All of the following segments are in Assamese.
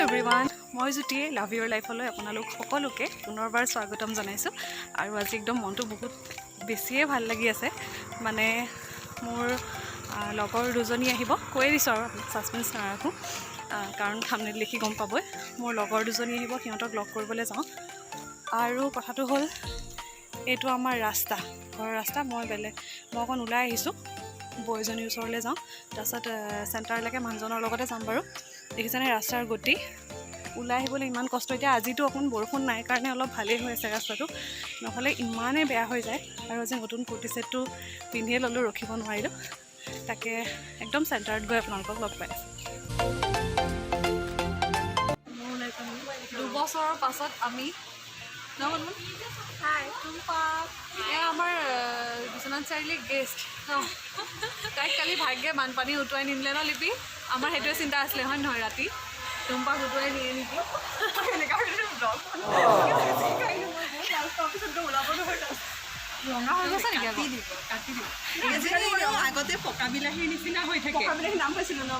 এভৰিৱান, মই জ্যোতিয়ে লাভ ইউৰ লাইফলৈ আপোনালোক সকলোকে পুনৰবাৰ স্বাগতম জনাইছোঁ। আৰু আজি একদম মনটো বহুত বেছিয়ে ভাল লাগি আছে। মানে মোৰ লগৰ দুজনী আহিব, কৈ দিছোঁ আৰু ছাছপেন্স নাৰাখোঁ, কাৰণ থাম্বনেইল লিখি গম পাবই। মোৰ লগৰ দুজনী আহিব, সিহঁতক লগ কৰিবলৈ যাওঁ। আৰু কথাটো হ'ল, এইটো আমাৰ ৰাস্তা, ঘৰৰ ৰাস্তা। মই অকণ ওলাই আহিছোঁ, বৌজনীৰ ওচৰলৈ যাওঁ, তাৰপাছত চেণ্টাৰলৈকে মানুহজনৰ লগতে যাম বাৰু। দেখিছেনে ৰাস্তাৰ গতি, ওলাই আহিবলৈ ইমান কষ্ট। এতিয়া আজিতো অকণ বৰষুণ নাই কাৰণে অলপ ভালেই হৈ আছে ৰাস্তাটো, নহ'লে ইমানেই বেয়া হৈ যায়। আৰু আজি নতুন কুৰ্তি ছেটটো পিন্ধিয়ে ল'লোঁ, ৰখিব নোৱাৰিলোঁ। তাকে একদম চেণ্টাৰত গৈ আপোনালোকক লগ পাই আছোঁ। 2 বছৰৰ পাছত আমি আমাৰ বিশ্বনাথ চাৰিআলি গেষ্ট। তাইক কালি ভাগ্যে বানপানী উটুৱাই নিদিলে ন লিপি? আমাৰ সেইটোৱে চিন্তা আছিলে, হয় নহয়? ৰাতি টুম্পাক উটুৱাই নিয়ে নেকি? ৰঙা হৈ গৈছে নেকি? কাটি দিব। আগতে পকা বিলাহীৰ নিচিনা হৈ থাকে। নাম পাইছিলোঁ ন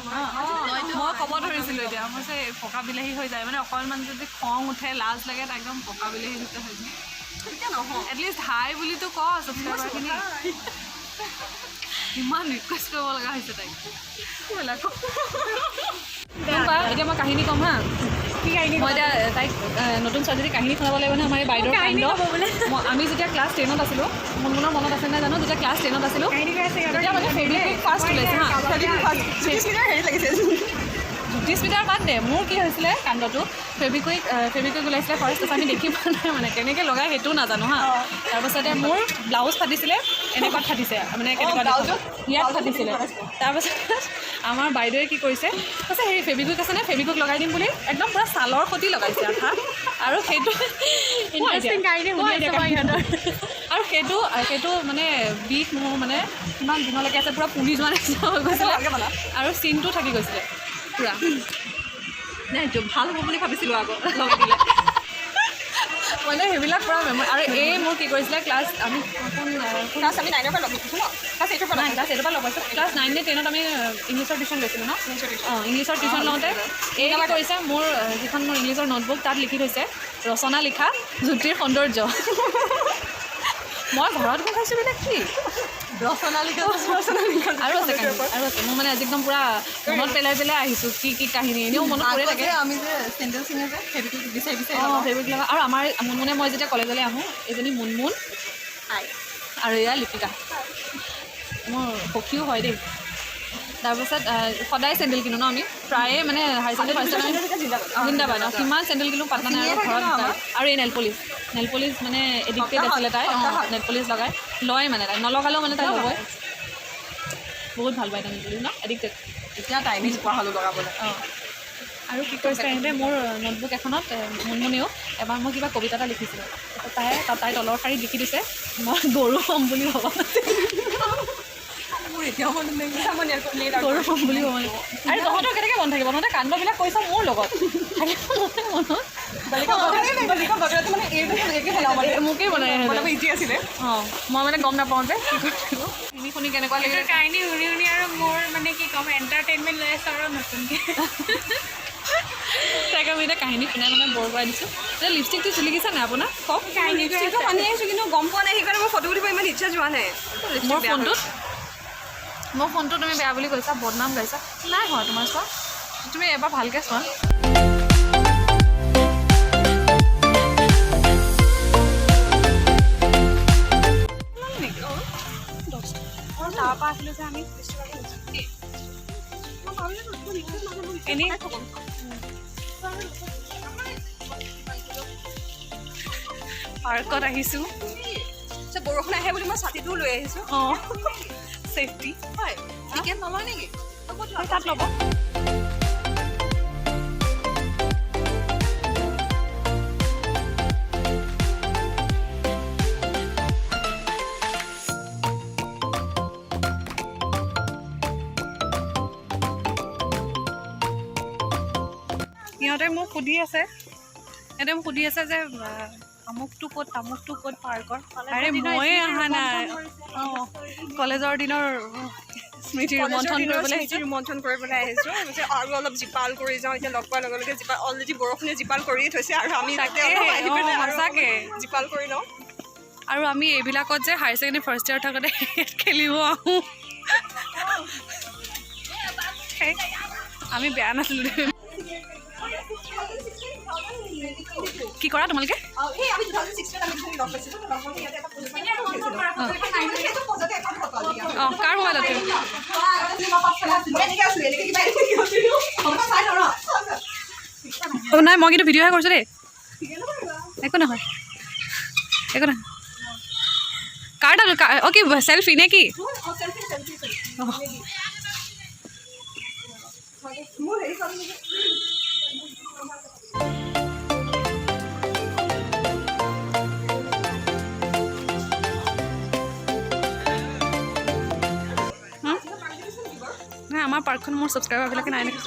মই ক'ব ধৰিছিলোঁ এতিয়া। মই যে পকা বিলাহী হৈ যায়, মানে অকণমান যদি খং উঠে, লাজ লাগে, তাক একদম পকা বিলাহী নিচিনা হৈ যায়। এটলিষ্ট হাই বুলিতো ক ছাবস্ক্ৰাইবাৰখিনি। ইমান ৰিকুৱেষ্ট কৰিব লগা হৈছে তাইক। এতিয়া মই কাহিনী ক'ম হা। কি কাহিনী? মই এতিয়া তাইক নতুন ছোৱালী কাহিনী শুনাব লাগিব নহয়। আমাৰ এই বাইদেউৰ কাণ্ড। আমি যেতিয়া ক্লাছ 10ত আছিলোঁ, মুনমুনৰ মনত আছে নাই জানো, যেতিয়া ক্লাছ 10ত আছিলোঁ, তেতিয়া মানে ফেব্ৰিকুইক ফাৰ্ষ্ট ওলাইছে হা। জ্যোতিস্মিতাৰ বাদ দে, মোৰ কি হৈছিলে কাণ্ডটো, ফেব্ৰিকুইক ওলাইছিলে ফাৰ্ষ্ট। আমি দেখি পোৱা নাই মানে কেনেকৈ লগাই সেইটোও নাজানো হা। তাৰপাছতে মোৰ ব্লাউজ ফাটিছিলে, এনেকুৱাত ফাটিছে, মানে কেনেকুৱা ইয়াত ফাটিছিলে। তাৰপাছত আমাৰ বাইদেৱে কি কৰিছে, কৈছে হেৰি ফেব্ৰিকুইক আছেনে, ফেব্ৰিকুইক লগাই দিম বুলি একদম পূৰা ছালৰ সতি লগাইছে আঠা। আৰু সেইটো আৰু সেইটো মানে বিষ মোৰ মানে কিমান দিনলৈকে আছে, পূৰা পুলি যোৱা নিচিনা হৈ গৈছিলে। আৰু চিনটো থাকি গৈছিলে পূৰা। নাই ভাল হ'ব বুলি ভাবিছিলোঁ আকৌ লগাই দিলে। মানে সেইবিলাক পূৰা মেমৰি। আৰু এই মোৰ কি কৰিছিলে, ক্লাছ আমি 9ৰ পৰা লগ পাইছোঁ ন? ক্লাছ 8ৰ পৰা লগ পাইছোঁ। ক্লাছ 9 নে 10ত আমি ইংলিছৰ টিউশ্যন লৈছিলোঁ ন? ইংলিছৰ টিউশ্যন লওঁতে এই কি কৰিছে, মোৰ যিখন মোৰ ইংলিছৰ নোটবুক, তাত লিখি থৈছে ৰচনা লিখা জ্যোতিৰ সৌন্দৰ্য। মই ঘৰত গৈ খাইছোঁ মানে কি ৰচনা লিখা আৰু আছে মোৰ মানে আজি একদম পূৰা মনত পেলাই আহিছোঁ কি কাহিনী। এনেও মনত পৰি থাকে। আমি যে চেণ্ডেল চিঙে যে ফেব্ৰিক বিচাৰি ফেব্ৰিক লগা। আৰু আমাৰ মুনমুনে মই যেতিয়া কলেজলৈ আহোঁ, এজনী মুনমুন আৰু এয়া লিপিকা, মোৰ সখীও হয় দেই। তাৰপাছত সদায় চেণ্ডেল কিনো ন আমি, প্ৰায়ে মানে হাই ছেকেণ্ডেৰী ফাৰ্ষ্ট টাইম জিন্দাবাদ। কিমান চেণ্ডেল কিনো পাত্তা নাই। আৰু ঘৰত আৰু এই নেল পলিচ মানে এডিক্টেড আছিলে তাই। নেল পলিচ লয় মানে তাই, নলগালেও মানে তাই ল'বই। বহুত ভাল পায় তাই নেল পলিচ ন, এডিক্টেড। এতিয়া টাইমিং পোৱা হ'লোঁ লগাবলৈ। আৰু কি কৰিছে সিহঁতে, মোৰ নোটবুক এখনত মুনমুনেও এবাৰ মই কিবা কবিতা এটা লিখিছিলোঁ, তাই তলৰ শাৰীত লিখি দিছে, মই গৰু হ'ম বুলি ভবা মোৰ এতিয়াও মনত গৰু হ'ম বুলি ভবা। আৰু তহঁতৰ কেনেকৈ মন থাকিব, তহঁতে কাণ্ডবিলাক কৰিছ মোৰ লগত, মোকেই বনাই ইজি আছিলে। মই মানে গম নাপাওঁ যে শুনি কেনেকুৱা লাগিলে কাহিনী শুনি আৰু মোৰ মানে কি ক'ম, এণ্টাৰটেইনমেণ্ট লৈ আছোঁ আৰু নতুনকৈ। তাইক আমি এতিয়া কাহিনী শুনাই মানে বৰ কৰাই দিছোঁ। এতিয়া লিপষ্টিকটো চিলিকিছে নাই আপোনাৰ? কওক। লিপষ্টিকটো আনি আহিছোঁ, কিন্তু গম পোৱা নাই, সেইকাৰণে মই ফটো উঠিব ইমান ইচ্ছা যোৱা নাই। মোৰ ফোনটো তুমি বেয়া বুলি কৈছা, বদনাম গাইছা। নাই হোৱা তোমাৰ, চোৱা তুমি এবাৰ ভালকৈ চোৱা। তাৰপৰা আহিলোঁ যে আমি এনেই পাৰ্কত আহিছোঁ। বৰষুণ আহে বুলি মই ছাতিটোও লৈ আহিছোঁ। ছেফটি হয়। টিকেট নলয় নেকি? তাত ল'ব। সিহঁতে মোক সুধি আছে যে আমুকটো ক'ত পাৰ্কৰ। আৰে ময়ে অহা নাই। কলেজৰ দিনৰ স্মৃতি ৰোমন্থন কৰিবলৈ আহিছোঁ আৰু অলপ জীপাল কৰি যাওঁ এতিয়া লগ পোৱাৰ লগে লগে জীপাল অলৰেডি বৰষুণে জীপাল কৰিয়ে থৈছে আৰু আমি সঁচাকৈ জীপাল কৰি লওঁ আৰু আমি এইবিলাকত যে হায়াৰ ছেকেণ্ডেৰী ফাৰ্ষ্ট ইয়াৰ থাকোঁতে খেলিব আহোঁ আমি বেয়া নাছিলোঁ কি কৰা তোমালোকে অঁ কাৰ মোবাইলত নাই মই কিন্তু ভিডিঅ'হে কৰিছোঁ দেই একো নহয় একো নহয় কাৰ তাত অঁ কি চেল্ফি নে কি নাই আমাৰ পাৰ্কখন মোৰ ছাবস্ক্ৰাইবাৰবিলাকে নাই নেকি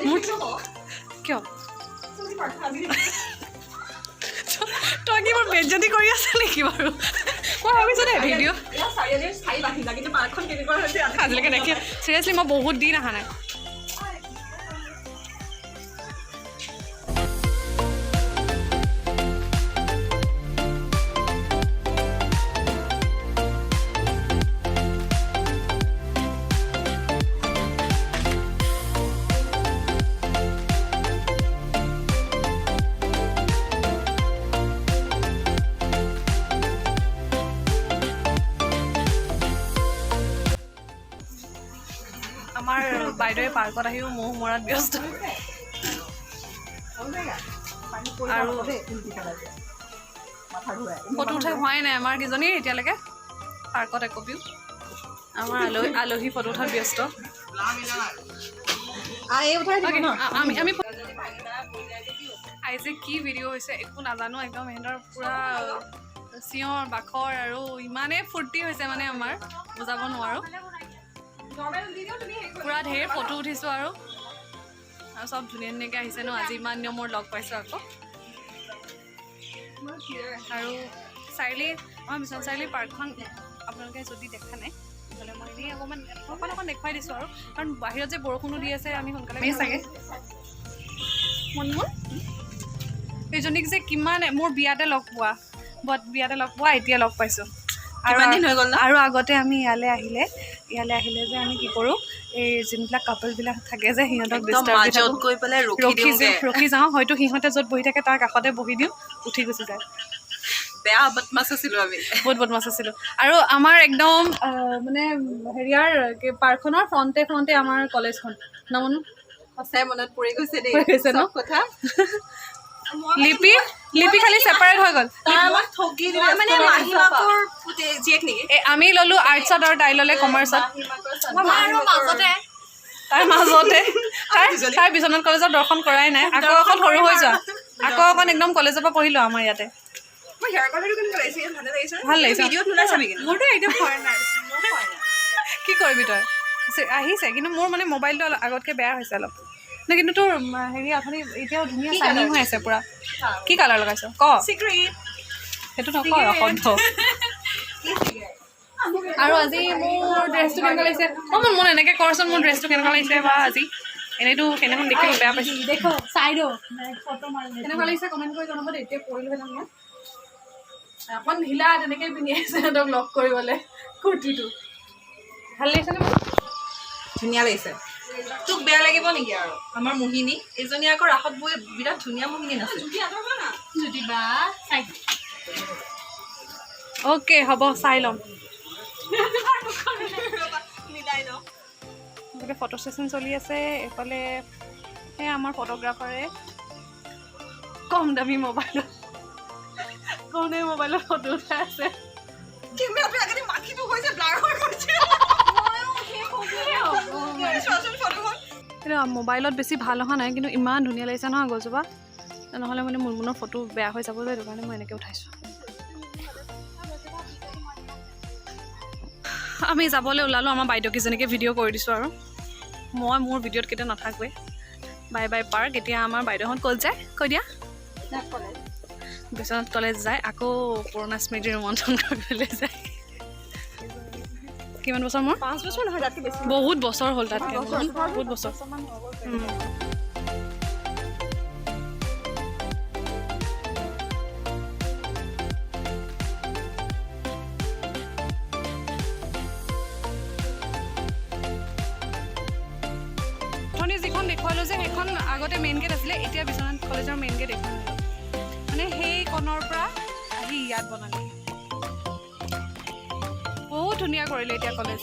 মোৰ কিয় তই কি মোৰ বেজ্জতি কৰি আছে নেকি বাৰু মই ভাবিছোঁ দেই ভিডিঅ' আজিলৈকে দেখি চিৰিয়াছলি মই বহুত দিন অহা নাই আমাৰ বাইদেৱে পাৰ্কত আহিও মহ মৰাত ব্যস্ত আৰু ফটো উঠাই হোৱাই নাই আমাৰ কেইজনী এতিয়ালৈকে পাৰ্কত একপিও আমাৰ আলহী ফটো উঠাত ব্যস্ত আমি আজি কি ভিডিঅ' হৈছে একো নাজানো একদম সিহঁতৰ পূৰা চিঞৰ বাখৰ আৰু ইমানেই ফূৰ্তি হৈছে মানে আমাৰ বুজাব নোৱাৰোঁ পূৰা ঢেৰ ফটো উঠিছোঁ আৰু চব ধুনীয়া ধুনীয়াকৈ আহিছে ন আজি ইমান নিয়মৰ লগ পাইছোঁ আকৌ আৰু চাৰিআলি আমাৰ মিছন চাৰিআলি পাৰ্কখন আপোনালোকে যদি দেখা নাই তেতিয়াহ'লে মই এনেই অকণমান দেখুৱাই দিছোঁ আৰু কাৰণ বাহিৰত যে বৰষুণো দি আছে আমি সোনকালে চাগে মনমোন সেইজনীক যে কিমান মোৰ বিয়াতে লগ পোৱা এতিয়া লগ পাইছোঁ আৰু আগতে আমি ইয়ালৈ আহিলে যে আমি কি কৰোঁ এই যোনবিলাক কাপলবিলাক থাকে যে সিহঁতক ৰখি যাওঁ হয়তো সিহঁতে য'ত বহি থাকে তাৰ কাষতে বহি দিওঁ উঠি গুচি যায় বেয়া বদমাছ আছিলোঁ আমি বহুত বদমাছ আছিলোঁ আৰু আমাৰ একদম মানে হেৰিয়াৰ পাৰ্কখনৰ ফ্ৰণ্টে আমাৰ কলেজখন নমনো সঁচাই মনত পৰি গৈছে দেই ন কথা লিপি খালি ছেপাৰেট হৈ গ'ল আমি ল'লোঁ আৰ্টছত আৰু তাই ল'লে কমাৰ্চত তাৰ মাজতে তাই বিশ্বনাথ কলেজত দৰ্শন কৰাই নাই আকৌ অকণ সৰু হৈ যোৱা আকৌ অকণ একদম কলেজৰ পৰা পঢ়িলোঁ আমাৰ ইয়াতে ভাল লাগিছে কি কৰিবি তই আহিছে কিন্তু মোৰ মানে মোবাইলটো আগতকৈ বেয়া হৈছে অলপ নাই কিন্তু তোৰ হেৰি আপুনি এতিয়াও ধুনীয়া চাইনিং হৈ আছে পূৰা কি কালাৰ লগাইছ ক সেইটো নকওঁ অসভ্য আৰু আজি মোৰ ড্ৰেছটো কেনেকুৱা লাগিছে মোৰ এনেকৈ কৰচোন মোৰ ড্ৰেছটো কেনেকুৱা লাগিছে বা আজি এনেইতো সেইদিনাখন দেখিব বেয়া পাইছোঁ কেনেকুৱা লাগিছে কমেণ্ট কৰি জনাব দেই এতিয়া পৰিলোঁ যাম মই অকণ ঢিলা তেনেকৈ পিন্ধি আহিছে সিহঁতক লগ কৰিবলৈ কুৰ্তিটো ভাল লাগিছেনে ধুনীয়া লাগিছে তোক বেয়া লাগিব নেকি আৰু আমাৰ মোহিনী এজনী আকৌ ৰাসত বৈ বিৰাট ধুনীয়া মোহিনী আছে অ'কে হ'ব চাই ল'ম গতিকে ফটো ছেশ্যন চলি আছে এইফালে সেই আমাৰ ফটোগ্ৰাফাৰে কম দামী মোবাইলত ফটো উঠাই আছে কিন্তু মোবাইলত বেছি ভাল অহা নাই কিন্তু ইমান ধুনীয়া লাগিছে নহয় গছজোপা নহ'লে মানে মুনমুনৰ ফটো বেয়া হৈ যাব যে সেইটো কাৰণে মই এনেকৈ উঠাইছোঁ আমি যাবলৈ ওলালোঁ আমাৰ বাইদেউকেইজনীকে ভিডিঅ' কৰি দিছোঁ আৰু মই মোৰ ভিডিঅ'ত কেতিয়া নাথাকোৱে বাই বাই পাৰ্ক এতিয়া আমাৰ বাইদেউহঁত ক'ত যায় কৈ দিয়া বিশ্বনাথ কলেজ যায় আকৌ পুৰণা স্মৃতি ৰোমন্থন কৰিবলৈ যায় কিমান বছৰ মোৰ 5 বছৰ নহয় তাতকৈ বেছি বহুত বছৰ হ'ল তাতকৈ বহুত বছৰ অথনি যিখন দেখুৱালোঁ যে সেইখন আগতে মেইন গেট আছিলে এতিয়া বিশ্বনাথ কলেজৰ মেইন গেট এইখন মানে সেই কণৰ পৰা আহি ইয়াত বনালে বহুত ধুনীয়া কৰিলে এতিয়া কলেজ